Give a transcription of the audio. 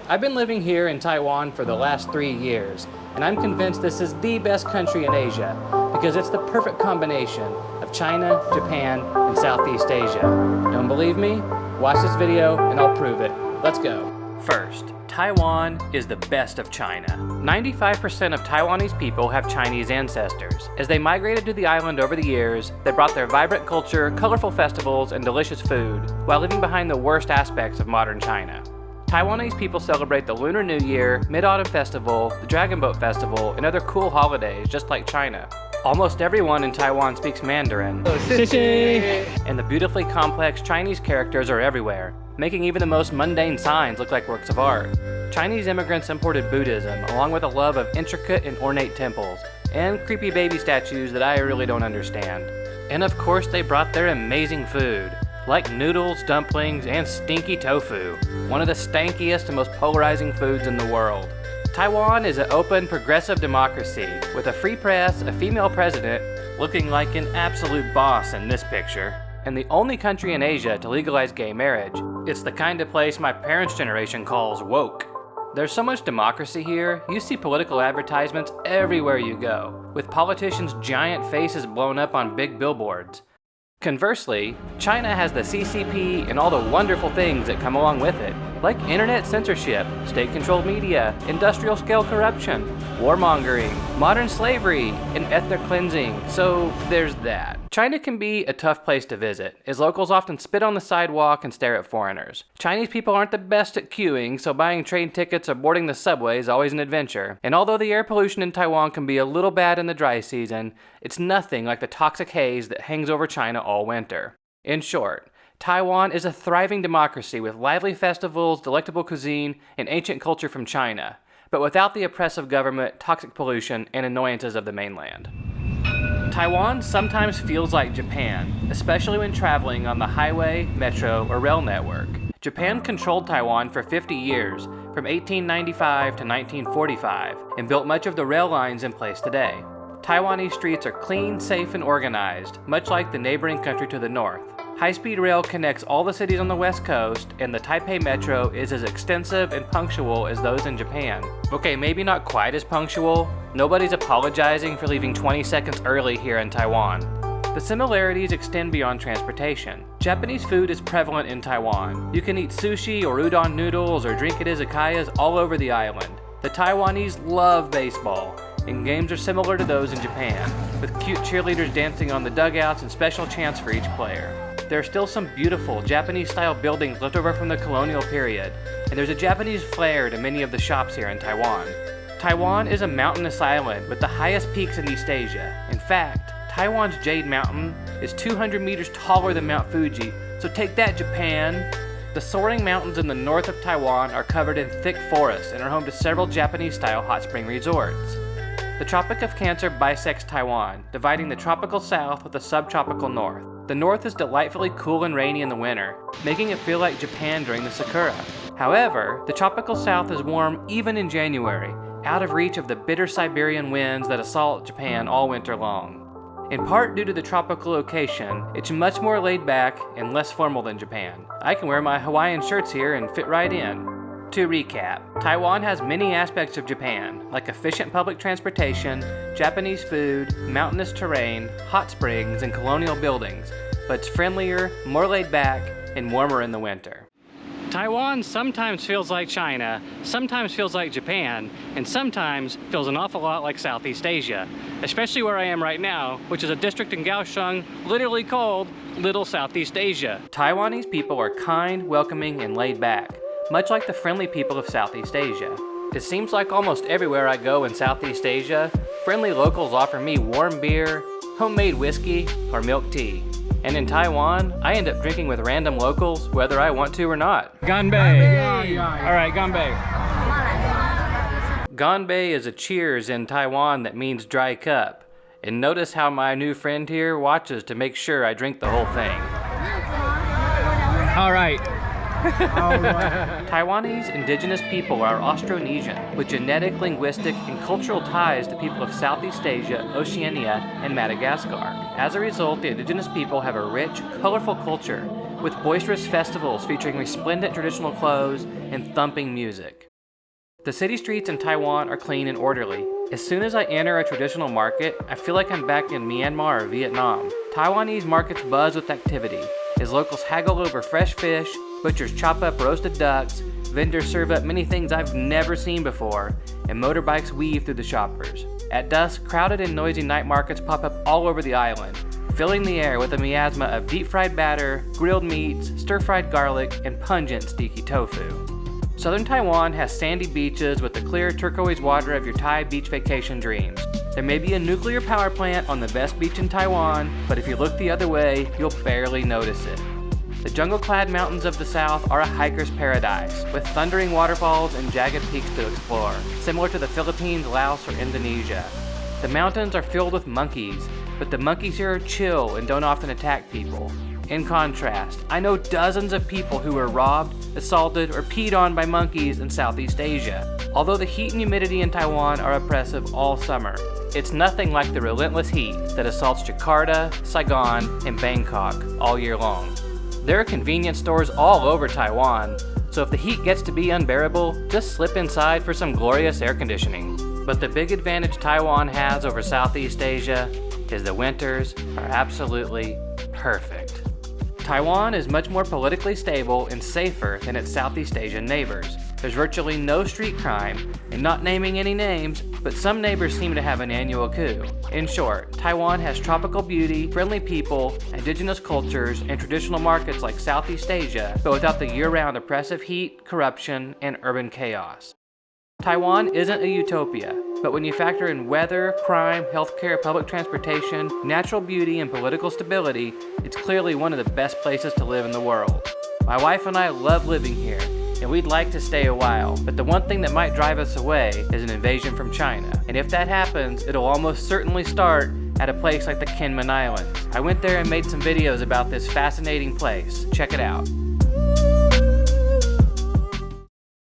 I've been living here in Taiwan for the last 3 years, and I'm convinced this is the best country in Asia because it's the perfect combination of China, Japan, and Southeast Asia. Don't believe me? Watch this video and I'll prove it. Let's go. First, Taiwan is the best of China. 95% of Taiwanese people have Chinese ancestors. As they migrated to the island over the years, they brought their vibrant culture, colorful festivals, and delicious food, while leaving behind the worst aspects of modern China. Taiwanese people celebrate the Lunar New Year, Mid-Autumn Festival, the Dragon Boat Festival, and other cool holidays just like China. Almost everyone in Taiwan speaks Mandarin, and the beautifully complex Chinese characters are everywhere, making even the most mundane signs look like works of art. Chinese immigrants imported Buddhism, along with a love of intricate and ornate temples, and creepy baby statues that I really don't understand. And of course they brought their amazing food, like noodles, dumplings, and stinky tofu, one of the stankiest and most polarizing foods in the world. Taiwan is an open, progressive democracy with a free press, a female president, looking like an absolute boss in this picture, and the only country in Asia to legalize gay marriage. It's the kind of place my parents' generation calls woke. There's so much democracy here, you see political advertisements everywhere you go, with politicians' giant faces blown up on big billboards. Conversely, China has the CCP and all the wonderful things that come along with it, like internet censorship, state-controlled media, industrial-scale corruption, warmongering, modern slavery, and ethnic cleansing, so there's that. China can be a tough place to visit, as locals often spit on the sidewalk and stare at foreigners. Chinese people aren't the best at queuing, so buying train tickets or boarding the subway is always an adventure. And although the air pollution in Taiwan can be a little bad in the dry season, it's nothing like the toxic haze that hangs over China all winter. In short, Taiwan is a thriving democracy with lively festivals, delectable cuisine, and ancient culture from China, but without the oppressive government, toxic pollution, and annoyances of the mainland. Taiwan sometimes feels like Japan, especially when traveling on the highway, metro, or rail network. Japan controlled Taiwan for 50 years, from 1895 to 1945, and built much of the rail lines in place today. Taiwanese streets are clean, safe, and organized, much like the neighboring country to the north. High-speed rail connects all the cities on the west coast, and the Taipei Metro is as extensive and punctual as those in Japan. Okay, maybe not quite as punctual. Nobody's apologizing for leaving 20 seconds early here in Taiwan. The similarities extend beyond transportation. Japanese food is prevalent in Taiwan. You can eat sushi or udon noodles or drink at izakayas all over the island. The Taiwanese love baseball, and games are similar to those in Japan, with cute cheerleaders dancing on the dugouts and special chants for each player. There are still some beautiful Japanese-style buildings left over from the colonial period, and there's a Japanese flair to many of the shops here in Taiwan. Taiwan is a mountainous island with the highest peaks in East Asia. In fact, Taiwan's Jade Mountain is 200 meters taller than Mount Fuji, so take that, Japan! The soaring mountains in the north of Taiwan are covered in thick forests and are home to several Japanese-style hot spring resorts. The Tropic of Cancer bisects Taiwan, dividing the tropical south with the subtropical north. The north is delightfully cool and rainy in the winter, making it feel like Japan during the Sakura. However, the tropical south is warm even in January, out of reach of the bitter Siberian winds that assault Japan all winter long. In part due to the tropical location, it's much more laid back and less formal than Japan. I can wear my Hawaiian shirts here and fit right in. To recap, Taiwan has many aspects of Japan, like efficient public transportation, Japanese food, mountainous terrain, hot springs, and colonial buildings, but it's friendlier, more laid back, and warmer in the winter. Taiwan sometimes feels like China, sometimes feels like Japan, and sometimes feels an awful lot like Southeast Asia, especially where I am right now, which is a district in Kaohsiung literally called Little Southeast Asia. Taiwanese people are kind, welcoming, and laid back, much like the friendly people of Southeast Asia. It seems like almost everywhere I go in Southeast Asia, friendly locals offer me warm beer, homemade whiskey, or milk tea. And in Taiwan, I end up drinking with random locals whether I want to or not. Ganbei! Alright, ganbei. Ganbei is a cheers in Taiwan that means dry cup. And notice how my new friend here watches to make sure I drink the whole thing. Alright. Taiwanese indigenous people are Austronesian, with genetic, linguistic, and cultural ties to people of Southeast Asia, Oceania, and Madagascar. As a result, the indigenous people have a rich, colorful culture, with boisterous festivals featuring resplendent traditional clothes and thumping music. The city streets in Taiwan are clean and orderly. As soon as I enter a traditional market, I feel like I'm back in Myanmar or Vietnam. Taiwanese markets buzz with activity, as locals haggle over fresh fish, butchers chop up roasted ducks, vendors serve up many things I've never seen before, and motorbikes weave through the shoppers. At dusk, crowded and noisy night markets pop up all over the island, filling the air with a miasma of deep-fried batter, grilled meats, stir-fried garlic, and pungent sticky tofu. Southern Taiwan has sandy beaches with the clear turquoise water of your Thai beach vacation dreams. There may be a nuclear power plant on the best beach in Taiwan, but if you look the other way, you'll barely notice it. The jungle-clad mountains of the south are a hiker's paradise, with thundering waterfalls and jagged peaks to explore, similar to the Philippines, Laos, or Indonesia. The mountains are filled with monkeys, but the monkeys here are chill and don't often attack people. In contrast, I know dozens of people who were robbed, assaulted, or peed on by monkeys in Southeast Asia. Although the heat and humidity in Taiwan are oppressive all summer, it's nothing like the relentless heat that assaults Jakarta, Saigon, and Bangkok all year long. There are convenience stores all over Taiwan, so if the heat gets to be unbearable, just slip inside for some glorious air conditioning. But the big advantage Taiwan has over Southeast Asia is the winters are absolutely perfect. Taiwan is much more politically stable and safer than its Southeast Asian neighbors. There's virtually no street crime, and not naming any names, but some neighbors seem to have an annual coup. In short, Taiwan has tropical beauty, friendly people, indigenous cultures, and traditional markets like Southeast Asia, but without the year-round oppressive heat, corruption, and urban chaos. Taiwan isn't a utopia, but when you factor in weather, crime, healthcare, public transportation, natural beauty, and political stability, it's clearly one of the best places to live in the world. My wife and I love living here, and we'd like to stay a while, but the one thing that might drive us away is an invasion from China. And if that happens, it'll almost certainly start at a place like the Kinmen Islands. I went there and made some videos about this fascinating place. Check it out.